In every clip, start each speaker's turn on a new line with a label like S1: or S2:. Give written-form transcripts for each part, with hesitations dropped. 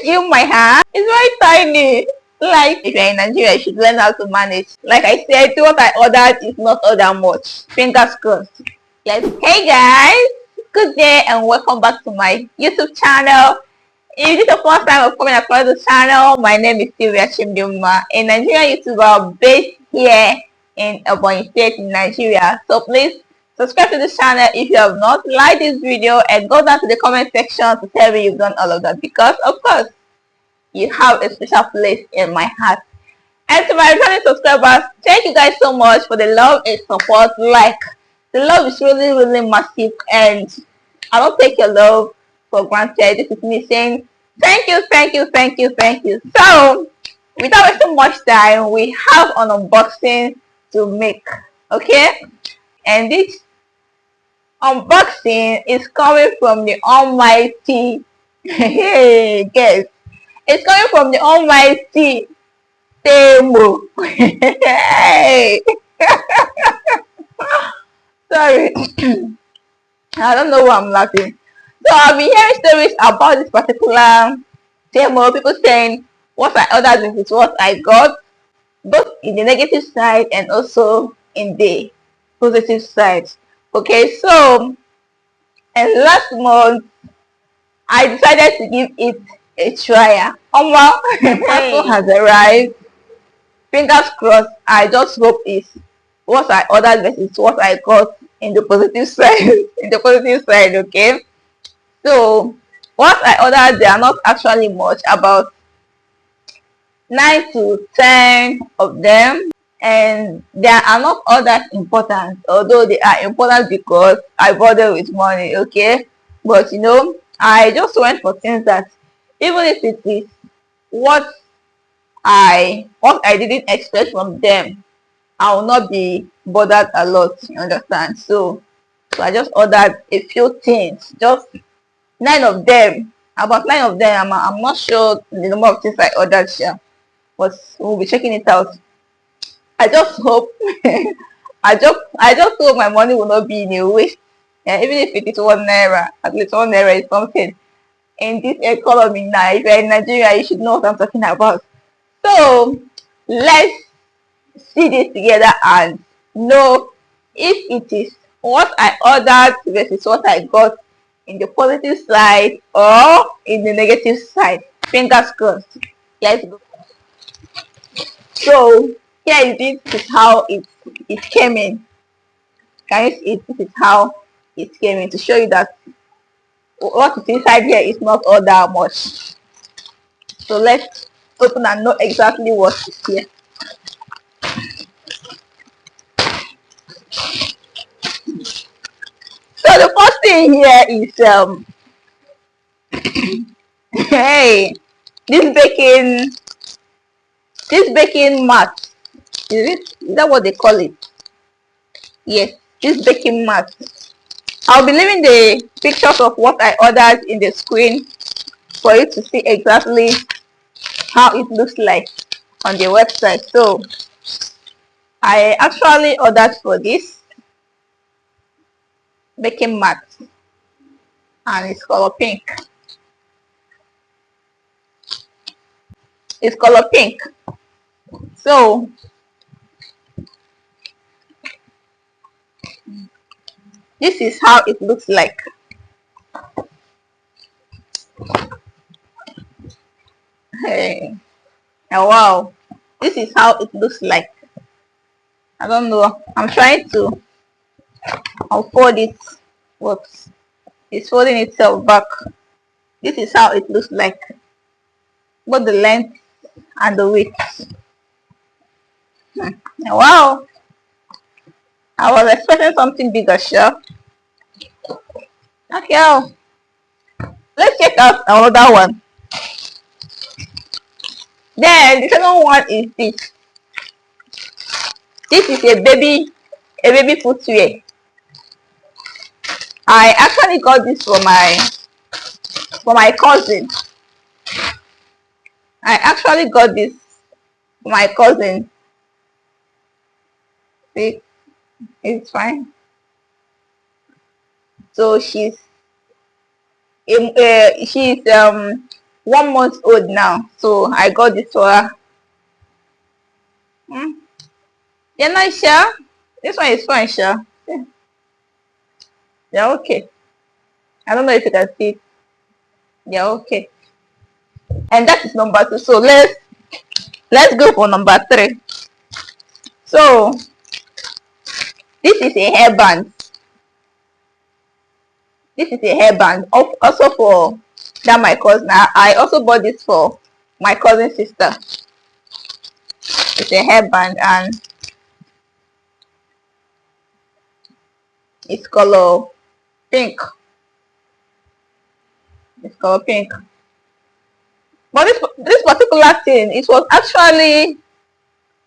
S1: you my hand? It's very tiny. Like, if you're in Nigeria, you should learn how to manage. Like I said, what I ordered is not all that much. Fingers crossed. Yes. Hey guys, good day and welcome back to my YouTube channel. If this is the first time of coming across the channel, my name is Sylvia Chimduma, a Nigerian YouTuber based here in Ebonyi State in Nigeria. So please subscribe to this channel if you have not. Like this video and go down to the comment section to tell me you've done all of that, because of course you have a special place in my heart. And to my returning subscribers, thank you guys so much for the love and support. Like, the love is really massive, and I don't take your love for granted. This is me saying thank you. So without wasting much time, we have an unboxing to make. Okay, and this unboxing is coming from the almighty hey guys, it's coming from the almighty Temu. Hey. Sorry. I don't know why I'm laughing. So I've been hearing stories about this particular Temu. People saying what I ordered is what I got, both in the negative side and also in the positive side. Okay, so and last month I decided to give it a try. The parcel has arrived. Fingers crossed. I just hope it's what I ordered versus what I got in the positive side. In the positive side, okay. So what I ordered, they are not actually much, about 9 to 10 of them, and they are not all that important, although they are important because I bought them with money, okay. But you know, I just went for things that, even if it is what I didn't expect from them, I will not be bothered a lot, you understand. So I just ordered a few things, just 9 of them, about 9 of them. I'm not sure the number of things I ordered here, but we'll be checking it out. I just hope I just hope my money will not be in a waste. Yeah, even if it is 1 naira, at least 1 naira is something in this economy now. If you're in Nigeria, you should know what I'm talking about. So let's see this together and know if it is what I ordered versus what I got in the positive side or in the negative side. Fingers crossed. Let's go. So here is it. This is how it came in. Can you see? This is how it came in, to show you that what is inside here is not all that much. So let's open and know exactly what is here. So the first thing here is hey, this baking mat. Is that what they call it? Yes, this baking mat. I'll be leaving the pictures of what I ordered in the screen for you to see exactly how it looks like on the website. So I actually ordered for this baking mat, and it's color pink. It's color pink. So this is how it looks like. Hey, oh, wow, this is how it looks like. I don't know, I'm trying to unfold it, but it's folding itself back. This is how it looks like, both the length and the width. Wow, I was expecting something bigger, sure. Okay, let's check out another one. Then the second one is this. This is a baby footwear. I actually got this for my cousin. I actually got this for my cousin. See, it's fine. So she's 1 month old now. So I got this for her. Yeah, nice, sure. This one is fine, sure. Yeah, okay. I don't know if you can see it. Yeah, okay. And that is number 2. So let's go for number 3. So this is a hairband. This is a hairband. Also for that my cousin. I also bought this for my cousin's sister. It's a hairband and it's color pink. It's color pink. But this particular thing, it was actually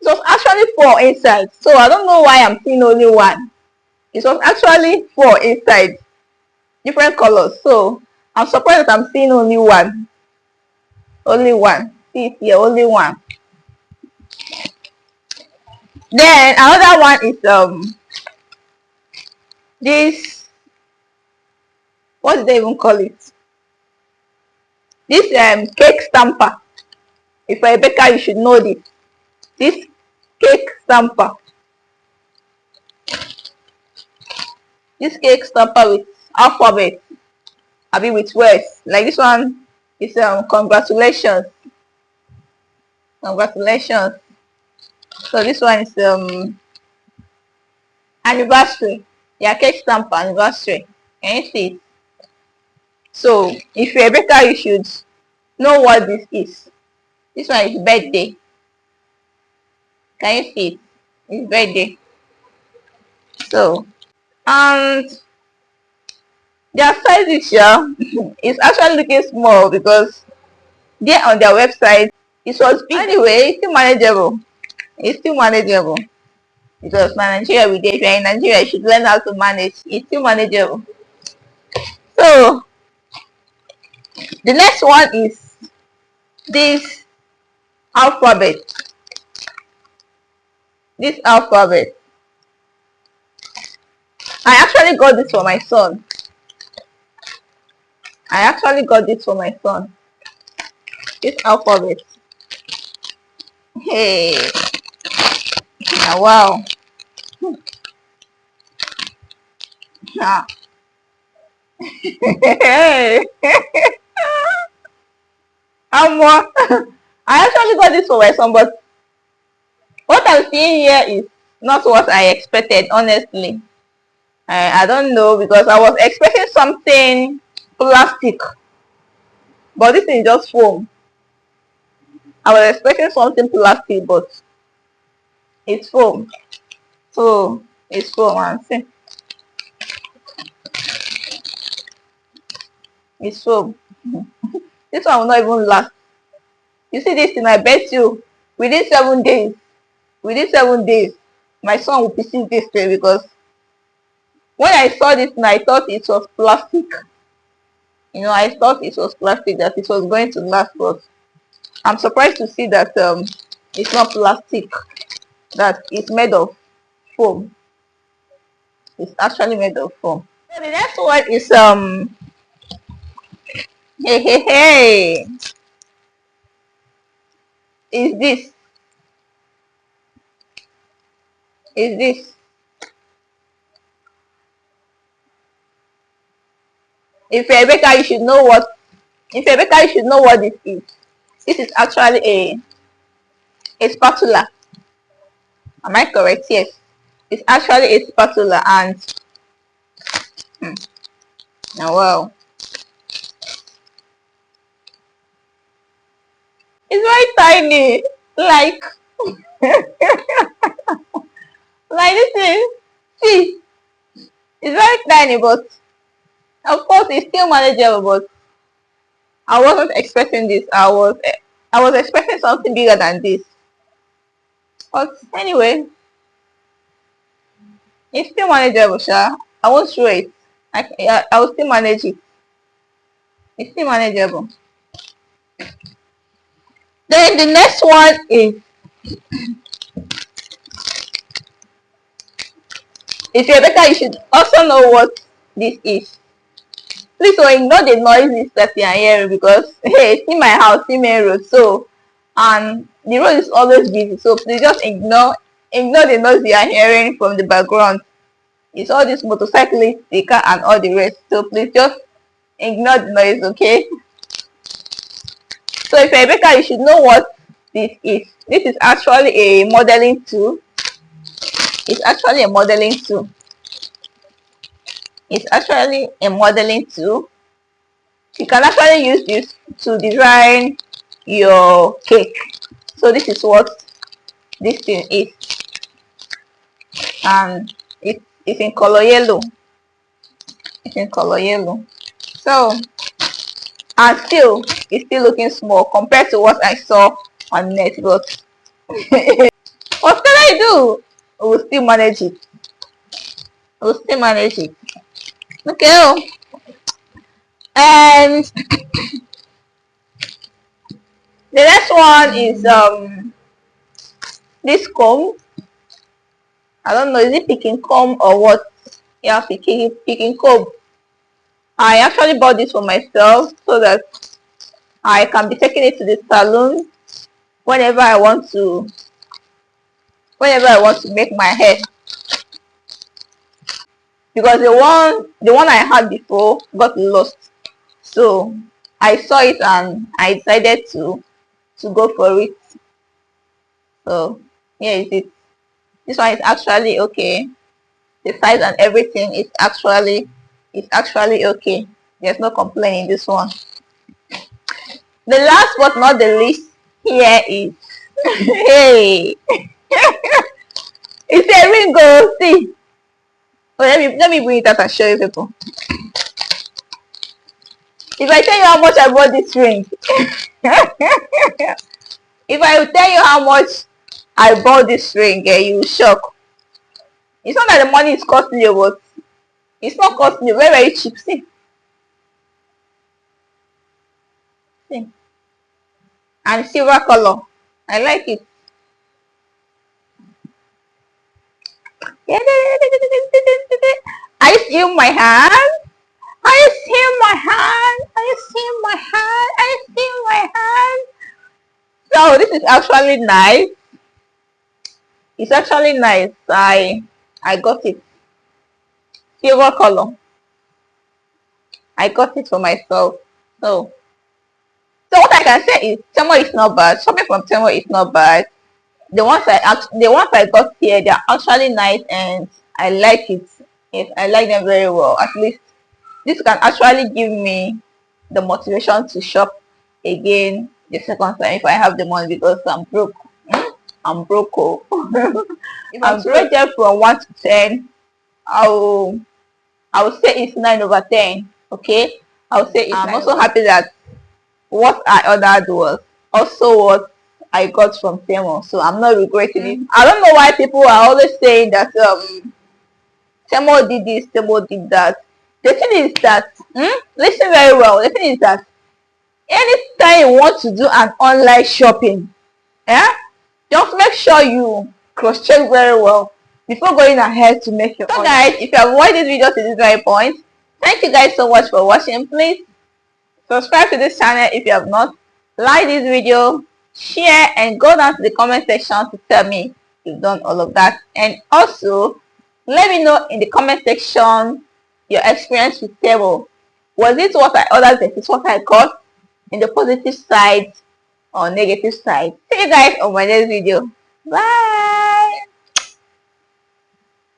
S1: 4 inside. So I don't know why I'm seeing only 1. It was actually 4 inside, different colors. So I'm surprised that I'm seeing only 1. Only 1. See it here, only 1. Then another one is this, what did they even call it? This cake stamper. If you're a baker, you should know this. This cake stamper. This cake stamper with alphabet. I mean with words. Like this one is congratulations. Congratulations. So this one is anniversary. Yeah, cake stamper anniversary. Can you see it? So if you're a baker, you should know what this is. This one is birthday. Can you see it? It's birthday. So and their sizes here is actually looking small because there on their website it was big. Anyway, it's still manageable. It's still manageable. Because my Nigeria we did. If you're in Nigeria, you should learn how to manage. It's still manageable. So the next one is this alphabet. This alphabet. I actually got this for my son. I actually got this for my son. This alphabet. Hey. Ah, wow. Ah. Hey. More. I actually got this for my son, but what I'm seeing here is not what I expected, honestly. I don't know because I was expecting something plastic, but this is just foam. I was expecting something plastic, but it's foam. So it's foam and see, it's foam. This one will not even last. You see this thing, I bet you within 7 days, within 7 days, my son will perceive this way because when I saw this thing, I thought it was plastic. I thought it was plastic, that it was going to last, but I'm surprised to see that it's not plastic, that it's made of foam. It's actually made of foam. So the next one is hey hey hey, is this is this if you're a baker you should know what this is. This is actually a spatula. Am I correct? Yes, it's actually a spatula. And now wow, it's very tiny, like like this thing. See, it's very tiny, but of course it's still manageable. But I wasn't expecting this. I was expecting something bigger than this. But anyway, it's still manageable, sure. I won't show it. I will still manage it. It's still manageable. Then the next one is, if you're better, you should also know what this is. Please ignore the noises that you are hearing because hey, see my house, see main road, so and the road is always busy. So please just ignore the noise you are hearing from the background. It's all these motorcyclists, the car, and all the rest. So please just ignore the noise, okay? So if you're a baker, you should know what this is. This is actually a modeling tool. It's actually a modeling tool. It's actually a modeling tool. You can actually use this to design your cake. So this is what this thing is, and it's in color yellow. It's in color yellow. So and still it's still looking small compared to what I saw on net, but what can I do? We'll still manage it. We'll still manage it. Okay. Oh. And the next one is this comb. I don't know, is it picking comb or what? Yeah, picking comb. I actually bought this for myself so that I can be taking it to the salon whenever I want to make my hair, because the one I had before got lost. So I saw it and I decided to go for it. So here is it. This one is actually okay. The size and everything is actually okay. There's no complaint in this one. The last but not the least here is hey, it's a ring, go see. Oh, let me bring it out and show you people. If I tell you how much I bought this ring, if I will tell you how much I bought this ring, you will shock. It's not that the money is costly, but it's not costly, very, very cheap. See. See. And silver color. I like it. Are you seeing my hand? Are you seeing my hand? Are you seeing my hand? Are you seeing my hand? So this is actually nice. It's actually nice. I got it. Silver color. I got it for myself. So what I can say is Temu is not bad. Shopping from Temu is not bad. The ones I got here, they're actually nice and I like it. Yes, I like them very well. At least this can actually give me the motivation to shop again the second time if I have the money, because I'm broke. I'm broke. Oh. If I'm rated from 1 to 10, I will say it's 9 over 10. Okay, I'll say I'm also happy that what I ordered was also what I got from Temu, so I'm not regretting it. I don't know why people are always saying that Temu did this, Temu did that. The thing is that, listen very well. The thing is that anytime you want to do an online shopping, just make sure you cross-check very well before going ahead to make your order. So guys, if you have watched this video to this very point, thank you guys so much for watching. Please subscribe to this channel if you have not. Like this video, share, and go down to the comment section to tell me you've done all of that. And also, let me know in the comment section your experience with Temu. Was it what I ordered versus what I got, in the positive side or negative side? See you guys on my next video. Bye.